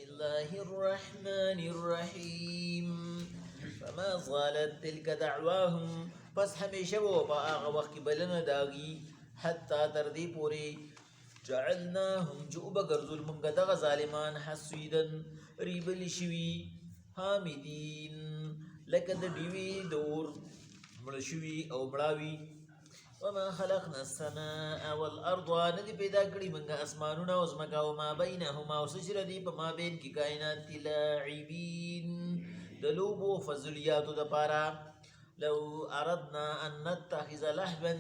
الله الرحمن الرحيم فما زالت تلك دعواهم پس ہمیشہ وہ با آغا وقت بلن داغی حتی تردی پوری جعلناهم جعب گرزل منگا دغ ظالمان حسویدن ریبل شوی حامدین لکد دیوی دور ملشوی او ملاوی وما خلقنا السماء والارض ندی پیدا کری منگا اسمانونا وزمکا وما بینهما وسجر دی پا ما بین کی کائنات تی لاعبین دلوبو فضلیاتو دا پارا لو اردنا ان نتخذ لحبا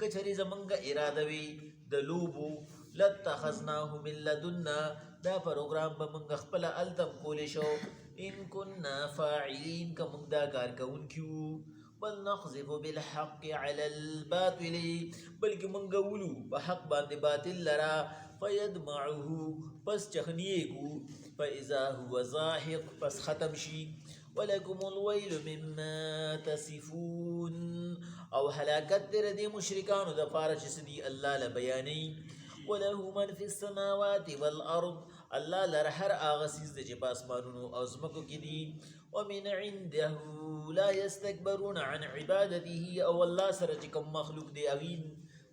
کچری زمنگا ارادوی دلوبو لاتخذناه من لدنا دا پروگرام با منگا خپلا التم کولشو ان کننا فاعلین کا منگ دا کار کون کیو بل نقذف بالحق على الباطل بلکہ منگولو بحق باند باطل لرا فیدمعه پس چخنیگو فاذا هو زاحق پس ختم شی ولکم الویل مما تصفون او حلاکت در دی مشرکانو دا پارچ سدی اللہ لبیانی وله من فی السماوات والارض اللہ لرحر آغسیز دا جب آسمانونو ازمکو کی دی ومن عنده لا يستكبرون عن عبادته او اللہ سرچکم مخلوق دے اغین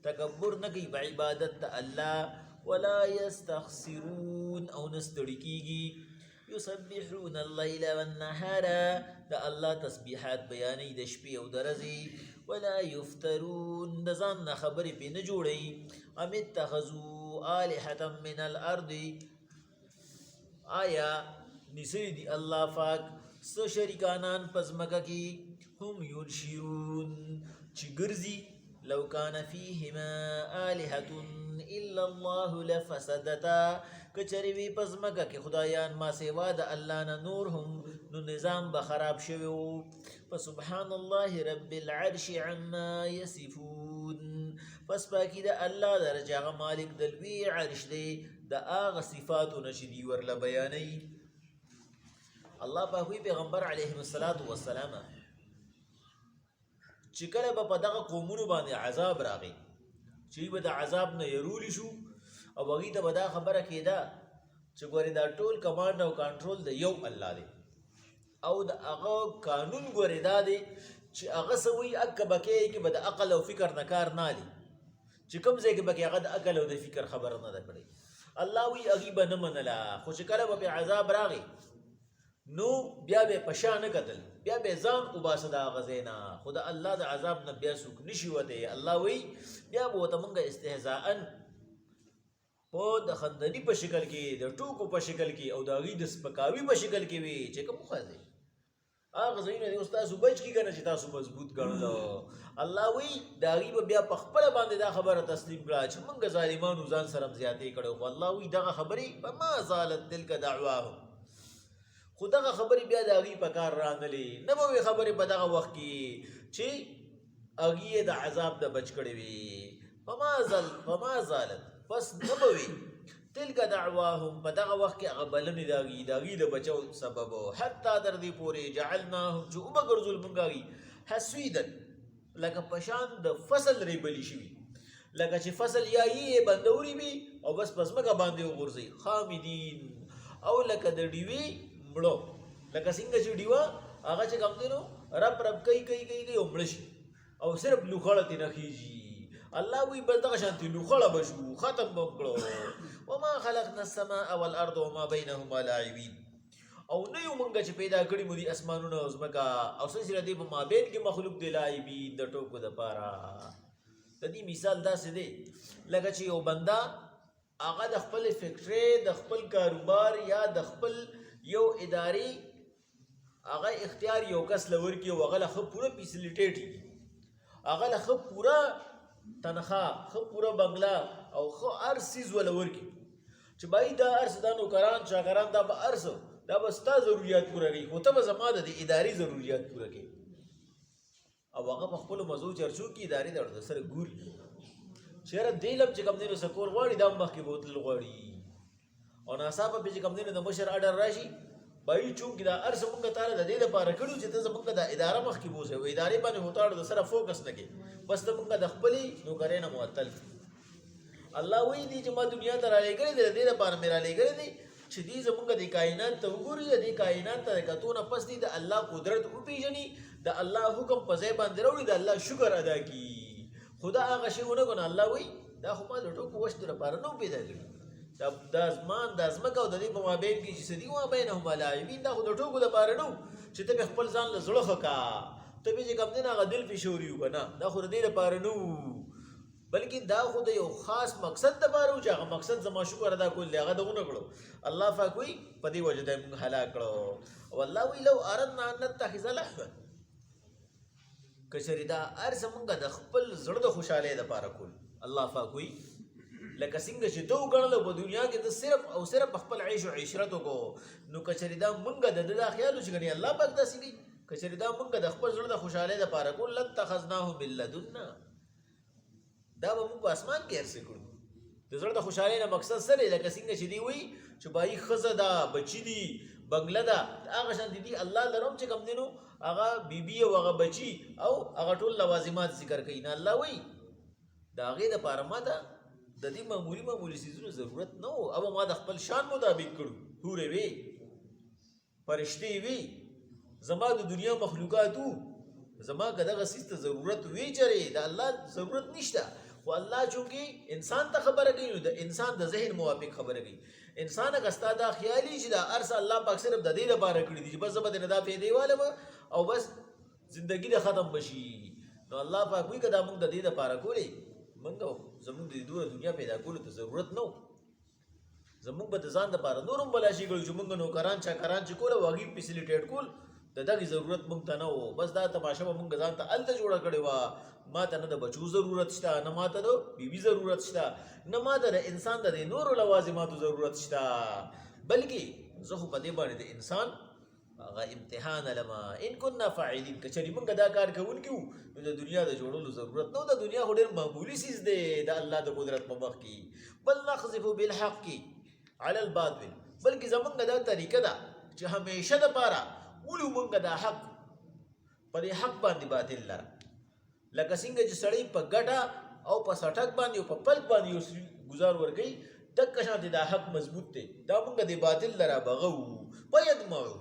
تکبر نکی بعبادت اللہ ولا يستخسرون او نستڑکیگی يسبحون الليل والنهار دا اللہ تسبیحات بیانی دشپی او درزی ولا يفترون دزان خبر پی نجوڑی ام اتخذوا آلحة من الارض آیا نسری دی اللہ فاک سو شریکانان پزمکا کی هم ينشرون چی گرزی لو کان فیہما آلحة الا اللہ لفسدتا کچریوی پزمکا کی خدایان ما سوا دا اللہ نا نور ہم نو نظام بخراب شویو فسبحان اللہ رب العرش عما یصفون پس پاکی دا اللہ دا رجاغ مالک دلوی عرش دے دا آغا صفاتو نشدی ورلا بیانی اللہ پاکوی پیغمبر علیہ السلام چکل با پدغ قومونو باندے عذاب راغی چی با دا عذاب نا یرولی شو او بغی تا بدا خبر کیدا چگوری دا ټول کمانڈ او کنٹرول دا یو اللہ دے او دا اغا قانون گوری دا دے چی اغا سوی اکا بکی که با دا عقل او فکر نکار نالی چی کم زی که بکی اغا دا عقل او دا فکر خبر ندا کردی اللہ وی اغیبا نمنلا خوش کلا با پی عذاب راغی نو بیا بے پشان قتل بیا بے زان اباس دا غزینا خدا اللہ دا عذاب نا بیا سوک نشیوتے اللہ وی بیا بوتا منگا استحزاءن پو دا خندنی پا شکل کی دا ٹوکو پا شکل کی او دا غی دا سپکاوی پا شکل کی وی چکا مخوازی آغا زین دی استاسو بچ کی کرنا چی تاسو مضبوط کرنا اللہ وی دا غی با بیا پخپل باندے دا خبر تسلیم کرا چی منگا ظالمانو زان سرم زیادے کرو اللہ وی دا خبری فما زالت دل کا دعواہم خدا کا خبری بیا دا غی پکار رانلی نبوی خبری پا دا وقت کی چی اگی دا عذاب دا بچ کردی وی فما زالت پس نبوی تلک دعواهم پا دا وقت کی اغبلن دا غی دا بچو سببو حتی در دی پوری جعلناهم جو امگر ظلمن گاگی حسویدن لکا پشان دا فصل ری بلی شوی لکا چی فصل یا یہ بندوری بھی او بس مکا باندے و غرزی خامدین او لکا در دیوی مڑو لکا سنگا چی دیوا آغا چی کم دینو رب کئی امڑشی او صرف لکھڑتی نخیجی اللہ وی بلدغ شانتی لکھڑا بشو ختم بمکڑو وما خلقنا السماء والارض وما بینهما لاعبین او نیو منگا چی پیدا کری مو دی اسمانونا ازمکا او سلسلہ دی ما بین کی مخلوق دی لاعبین دا ٹوکو دا پارا دا دی مثال دا سے دے لگا چی او بندہ آغا دا خپل فیکٹری دا خپل کاروبار یا دا خپل یو اداری آغا اختیار یو کس لور کی او آغا لخب پورا پیسلیٹیٹی آغا لخب پورا تنخواہ خب پورا بنگلہ او خو ارس سیز ولور کی چھ بائی دا ارس دا نوکران شاکران دا با ارس دا بستا ضروریات پورا گئی ہوتا با زمان دا اداری ضروریات پورا گئی او آغا مخبولو مزو چرچو کی اداری دا دا سر گوری چیرہ دیلم چکم دینو سکور غواری دا مخ کی بوتل غواری اور ناسابا پی چکم دینو دا مشر آڈر راشی بائی چونکہ دا ارس منگا تالا دا دے دا پارا کڑو چیتا دا منگا دا ادارہ مخ کی بوسے و ادارے بانے ہوتاڑو دا سر فوکس نکے بس دا منگا دا خپلی نو کرے نا معطل اللہ وی دی جو ما دنیا تا را لے گرے دے دا پارا میرا لے گرے دی چې دې زمونږ د کائنات ته وګوري د کائنات ته کتو نه پس دې د الله قدرت وپیژني د الله حکم په ځای باندې راوړي د الله شکر ادا کړي خدا هغه شی ونه کو نه الله وایي دا خو ما د ټوکو وشت لپاره نو پیدا کړي دا ازمان د ازمکه او د دې په مابین کې چې سدي و بینهم لاعبین دا خو د ټوکو لپاره نو چې ته خپل ځان له زړه خکا ته به چې کوم دین هغه دل فشوري وکنه دا خو د دې لپاره نو بلکې دا خو د یو خاص مقصد لپاره و چې هغه مقصد زما شکر ادا کول هغه دغه کړو الله پاک وی په دې وجه د هلاک کړو والله وی لو اردنا ان نتخذ لهوا کچری دا ارزه مونږ د خپل زړه د خوشاله لپاره کول الله پاک وی لکه څنګه چې تو غړل په دنیا کې د صرف او صرف خپل عيش او عشرت کو نو کچری دا مونږ د خیال چې غني الله پاک داسې کوي کچری دا مونږ د خپل زړه د خوشاله لپاره کول لن تخذناه باللدنا دا به موږ په اسمان کې ارسه کړو د زړه د خوشاله نه مقصد سره لکه څنګه چې دی وی چې بای خزه دا بچی دی بنگله دا هغه شان دي الله لروم چې کم دینو هغه بیبي او هغه بچی او هغه ټول لوازمات ذکر کوي نه الله وی دا هغه د پاره ما ته د دې معمولی سيزونو ضرورت نه او ما د خپل شان مطابق کړو هورې وی فرشتي وی زما د دنیا مخلوقاتو زما کداغه سیسته ضرورت وی چره د الله ضرورت نشته خو الله چونکی انسان ته خبره کوي د انسان د ذهن موافق خبره کوي انسان غستا دا خیالي چې دا ارس الله پاک صرف د دې لپاره کړی دی بس زبد نه دا پیدا والے او بس زندگی د ختم بشي نو الله پاک وی کدا موږ د دې لپاره کولې موږ زموږ د دنیا پیدا کولو ته ضرورت نو زموږ به ځان لپاره نورم بلا شي ګل چې موږ نو کران چې کوله واغي فیسیلیټیټ کول دغه ضرورت مونږ ته نه وو بس دا تماشه مونږ ځان ته الته جوړه کړې وا ما ته نه د بچو ضرورت شته نه ما ته د بیبي ضرورت شته نه ما ته د انسان د نور لوازماتو ضرورت شته بلکې زه خو په دې باندې د انسان هغه امتحان لما ان كنا فاعلين کچری مونږ دا کار کوونکو نو د دنیا د جوړولو ضرورت نو د دنیا هډر معمولی سیز دی د الله د قدرت په مخ کې بل نخذف بالحق على الباطل بلکې زمونږ دا طریقه ده چې همیشه د پاره ولو مونږ دا حق پر حق باندې باطل لره لکه څنګه چې سړی په ګټه او په سټک باندې او په پلک باندې گزار ورګي تک شانت دا حق مضبوط دی دا مونږ د باطل لره بغو پيدمعو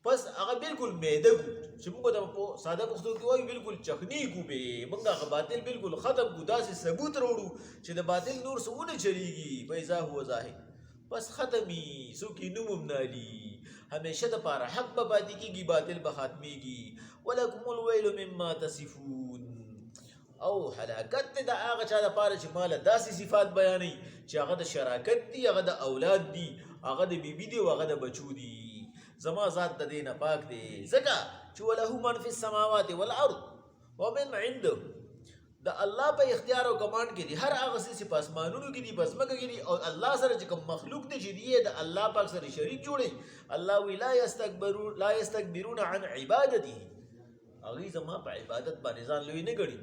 پس هغه بالکل میده کو چې موږ د ساده پښتو کې وایو بالکل چخنی کو به موږ هغه باطل بالکل ختم کو داسې ثبوت وروړو چې د باطل نور سونه چلیږي پیدا هو ظاهر بس ختمي سو کې نوم نالي همیشه د پاره حق به پاتې کیږي باطل به ختميږي ولکم الویل مما تصفون او هلاکت د هغه چا د پاره چې مال داسې صفات بیانې چې هغه د شراکت دي هغه د اولاد دي هغه د بیبي دي هغه د بچو دي زما ذات د دینه پاک دی زکه چې وله من فی السماوات والارض ومن عنده د الله په اختیار او کمانډ کې دي هر هغه څه په اسمانونو کې دي په ځمکه کې دي او الله سره چې کوم مخلوق دي چې دی د الله پاک سره شریک جوړي الله وی لا یستكبرون عن عبادته هغه زما په عبادت باندې ځان لوی نه ګړي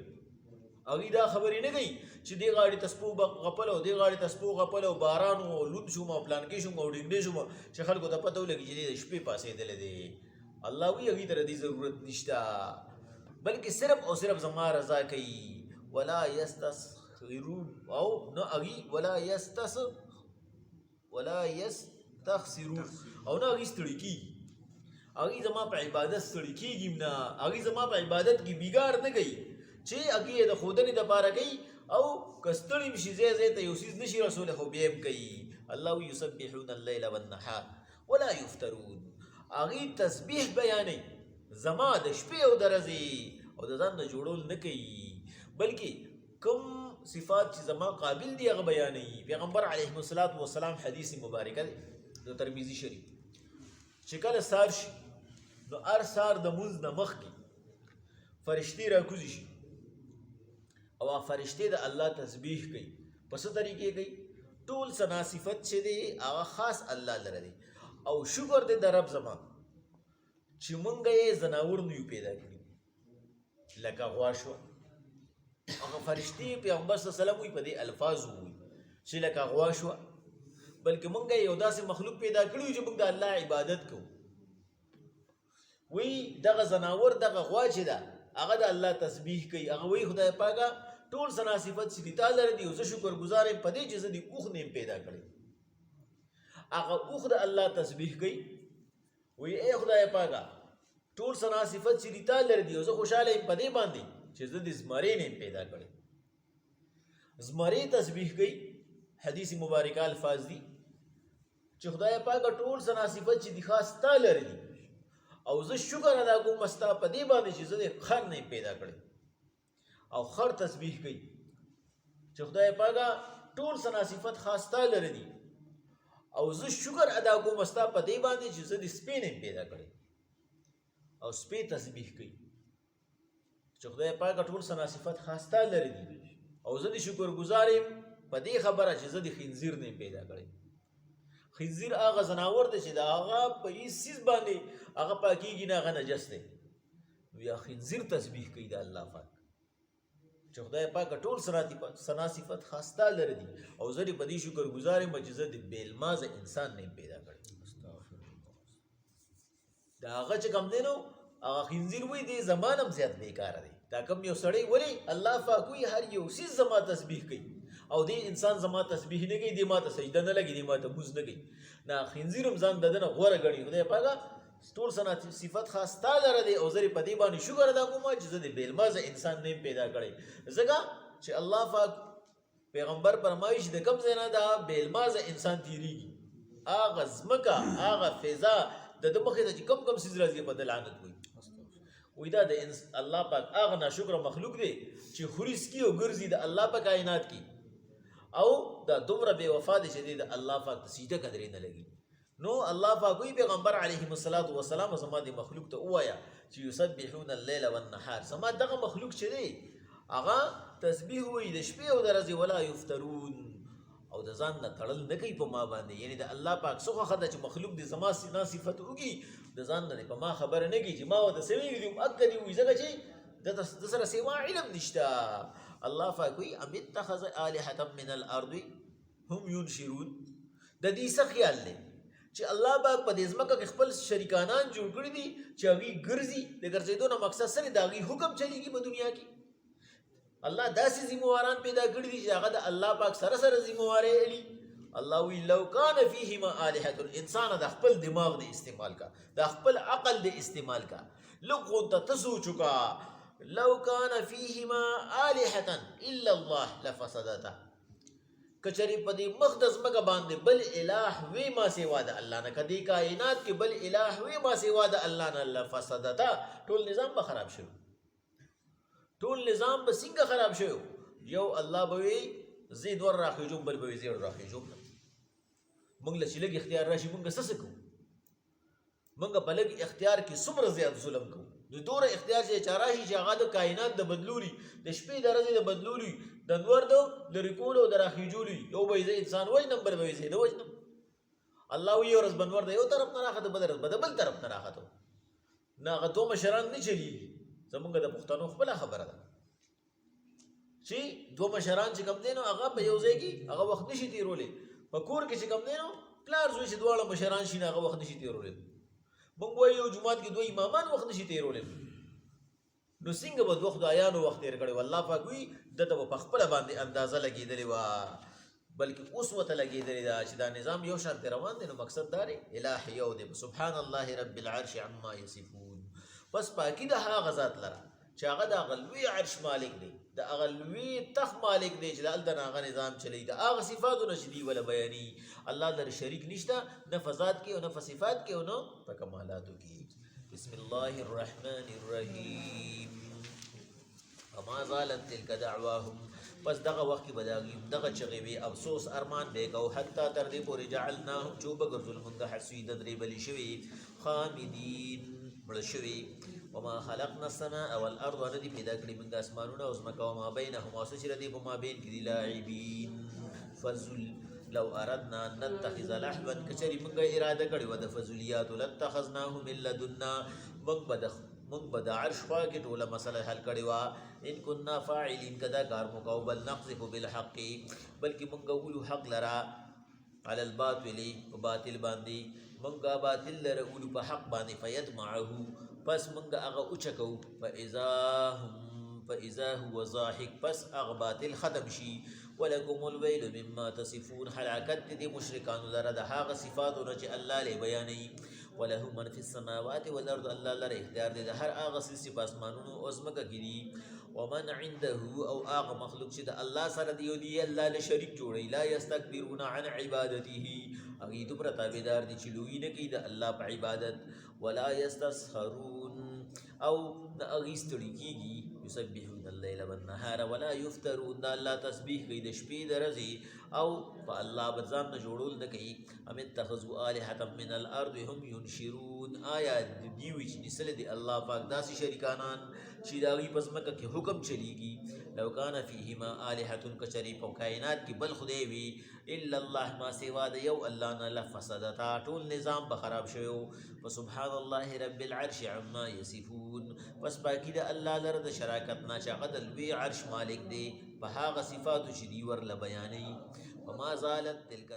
هغه دا خبرې نه کوي چې دی غاړي تسبو غپل او دی غاړي تسبو غپل او باران او لود شو ما پلان کې شو او ډینګ شو چې خلکو ته پته ولګي چې د شپې پاسې دل دي الله وی هغه تر دې ضرورت نشته بلکې صرف او صرف زما رضا کوي ولا يستخسرون او نو اغي ولا يستخسرون او نو اغي ستړي اغي زما په عبادت ستړي کیږي نه اغي زما په عبادت کې بیګار نه کوي چې اغي د خودنی د پاره کوي او کستړي مشي زې ته یو سیز نشي رسول خو بیم کوي الله يسبحون الليل والنهار ولا يفترون اغي تسبیح بیانې زما د شپې او د ورځې او د ځان جوړول نه کوي بلکې کوم صفات چې زما قابل دي هغه بیانې پیغمبر علیه الصلاۃ والسلام حدیث مبارکه د ترمذی شریف چې کله سار شي نو ار سار د موز د مخ کې فرشتي راکوزي شي او فرشتي د الله تسبیح کوي پس طریقې کوي ټول سنا صفت چې دی هغه خاص الله لره دی او شکر دې د رب زما چې مونږ یې زناور نو پیدا کړی لکه غواشو هغه فرشتي پیغمبر صلی الله علیه وسلم په دې الفاظ وي چې لکه غواشو بلکې مونږ یو داسې مخلوق پیدا کړی چې مونږ د الله عبادت کوو وی دغه زناور دغه غوا چې ده هغه د الله تسبیح کوي هغه وی خدای پاکه ټول سنا صفت چې تعالی لري او زه شکر گزار یم په دې چې زه دې اوخ نیم پیدا کړی هغه اوخ د الله تسبیح کوي وی اے خدای پاکه ټول ثنا صفت چې دي تا لري دي او زه خوشاله یم په دې باندې چې زه د زمرې نه پیدا کړی زمرې تسبیح کوي حدیث مبارکه الفاظ دي چې خدای پاکه ټول ثنا صفت چې دي خاص تا لري دي او زه شکر ادا کوم ستا په دې باندې چې زه د خر نه پیدا کړی او خر تسبیح کوي چې خدای پاکه ټول ثنا صفت خاص تا لري دي او زه شکر ادا کوم ستا په دې باندې چې زه د سپی نه پیدا کړی او سپی تسبیح کوي چې خدای پاکه ټول ثنا صفت خاص تا لري دي او زه د شکر گزار یم په دې خبره چې زه د خنزیر نه پیدا کړی خنزیر هغه ځناور دی چې د هغه په هیڅ څیز باندې هغه پاکیږي نه هغه نجس دی نو یا خنزیر تسبیح کوي د الله پاک چې خدای پاک ټول ثنا صفت خاص تا لري دي او زه په دې شکر گزار یم چې زه د بیلمازه انسان نه پیدا کړی دا هغه چې کوم دی نو هغه خنزیر وایي دې زمانم زیات بیکاره دی دا کوم یو سړی ولې الله پاک وایي هر یو څیز زما تسبیح کوي او دې انسان زما تسبیح نه کوي دې ما ته سجده نه لګي دې ما ته مونځ نه کوي نه خنزیر هم ځان د ده نه غوره ګڼي خدای پاکه ټول ثنا صفت خاص تا لره دی او زه په دې باندې شکر ادا کوم چې زه د بیلمازه انسان نه پیدا کړی ځکه چې الله پاک پیغمبر فرمایي چې د کوم ځای نه دا بیلمازه انسان تیریږي هغه ځمکه هغه فضا د ده مخې ته چې کم څیز راځي په ده لعنت وایي وی دا د الله پاک هغه ناشکره مخلوق دی چې خوري څکي او ګرځي د الله په کائنات کې او دا دومره بې وفا دی چې د الله پاک ته سجده قدرې نه لګي نو الله پاک وی پیغمبر علیه الصلاۃ والسلام زما د مخلوق ته ووایا چې یسبحون الليل والنهار زما دغه مخلوق چې دی هغه تسبیح وایي د شپې او د ورځې ولا یفترون او د ځان نه تړل نه کوي په ما باندې یعنی د الله پاک څه خوښه ده چې مخلوق د زما ثنا صفت وکړي د ځان نه په ما خبره نه کوي چې ما ورته څه ویلي دي اکه دي وایي ځکه چې د سره سوا علم نشته الله پاک وایي ام اتخذ آلهة من الارض هم ينشرون د دې څه خیال دی چې الله پاک په دې ځمکه کې خپل شریکانان جوړ کړي دي چې هغوی ګرځي د ګرځېدو نه مقصد سره د هغوی حکم چلیږي په دنیا کې الله داسې ذمواران پیدا کړي دي چې هغه د الله پاک سره سره ذموارې علي الله وی لو کان فیهما آلهة انسان د خپل دماغ د استعمال کا د خپل عقل د استعمال کا لو كنت تسوچکا لو کان فیهما آلهة الا الله لفسدتا کچری په دې مقدس مګه باندې بل الہ وی ما سوا د الله نه کدی کائنات کې بل الہ وی ما سوا د الله نه لفسدتا ټول نظام به خراب شو ټول نظام به څنګه خراب شو یو الله به وی زید ور راخیجوم بل به زید راخیجوم مونږ له چې لږ اختیار راشي مونږ څه کوو مونږ په لږ اختیار کې څومره زیات ظلم کوو د دوره اختیار چې چاراشي چې هغه د کائنات د بدلولي د شپې د ورځې د بدلولي د نور د لرې کولو او د راخیجولي یو به زه انسان وژنم بل به زه د وژنم الله وی ورځ بنور د یو طرف نه راخته بل ورځ د بل طرف نه راخته نه هغه دوه مشران نه چلیږي زمونږ د پښتنو خپله خبره ده چې دوه مشران چې کوم دی نو هغه په یو ځای کې هغه وخت نشي تېرولی په کور کې چې کوم دی نو پلار زوی چې دواړه مشران شي نو هغه وخت نشي تېرولی مونږ وایو یو جومات کې دوه امامان وخت نشي تېرولی نو څنګه به دوه خدایانو وخت تېر کړی و الله پاک وایي دته به په خپله باندې اندازه لګېدلې وه بلکې اوس ورته لګېدلې ده چې دا نظام یو شان روان دی نو مقصد دا دی الہ یو دی سبحان الله رب العرش عما یصفون بس پاکي د هغه ذات لره چې هغه د هغه لوی عرش مالک دی د هغه لوی تخت مالک دی چې د هلته نه هغه نظام چلی د هغه صفاتونه چې دي وله بیاني الله لره شریک نشته نه په ذات کې او نه په صفات کې او نه په کمالاتو کې بسم الله الرحمن الرحیم وما زالت تلك دعواهم پس دغه وخت کې به دغه چغې وي افسوس ارمان به کو حتی تر دې پورې جعلناهم چې وبګرځول موږ حسیدا درېبلي شوي خامدین مړه شوي وما خلقنا السماء والارض ندی پیدا کړي موږ اسمانونه او ځمکه وما بینهما او څه چې دي په مابین کې دي لاعبین فضل لو اردنا ان نتخذ لحوا کچری موږ اراده کړې و د فضولیات لاتخذناه من لدنا موږ به د عرش خوا کې ټوله مسله حل کړې وه ان كنا فاعلین کدا کار مو کوو بل نقذف بالحق بلکې موږ اولو حق لرا على الباطل په باطل باندې موږ باطل لره اولو په حق باندې فیدمعه پس موږ هغه اوچکو فاذا هو ضاحک پس هغه باطل ختم شي ولکم الویل مما تصفون حلاکت دی مشرکانو لره د هغه صفاتونه چې الله له بیانوي وله من فی السماوات والارض الله لره اختیار دی د هر هغه څه په اسمانونو او ځمکه کې دي ومن عنده او هغه مخلوق چې د الله سره دی او دی الله له شریک جوړي لا یستكبرون عن عبادته هغه دومره تابعدار دي چې لوی نه کوي د الله په عبادت ولا یستسخرون او د هغې ستړي کېږي یسبحون الليل والنهار ولا یفترون د الله تسبیح کوي د شپې د ورځې او په الله به ځان نه جوړول نه کوي ام اتخذوا آلهة من الارض هم ينشرون آیا دوی وي چې نیسلی دي الله پاک داسې شریکانان چې د هغوی په ځمکه کې حکم چلیږي لو کان فیهما آلهة کچرې په کائنات کې بل خدای وي الا الله ما سوا د یو الله نه لفسدتا ټول نظام به خراب شوی فسبحان الله رب العرش عما یصفون پس پاکي د الله لره د شراکت نه چې هغه د لوی عرش مالک دی په هغه صفاتو چې دوی ورله بیانوي وما زالت تلک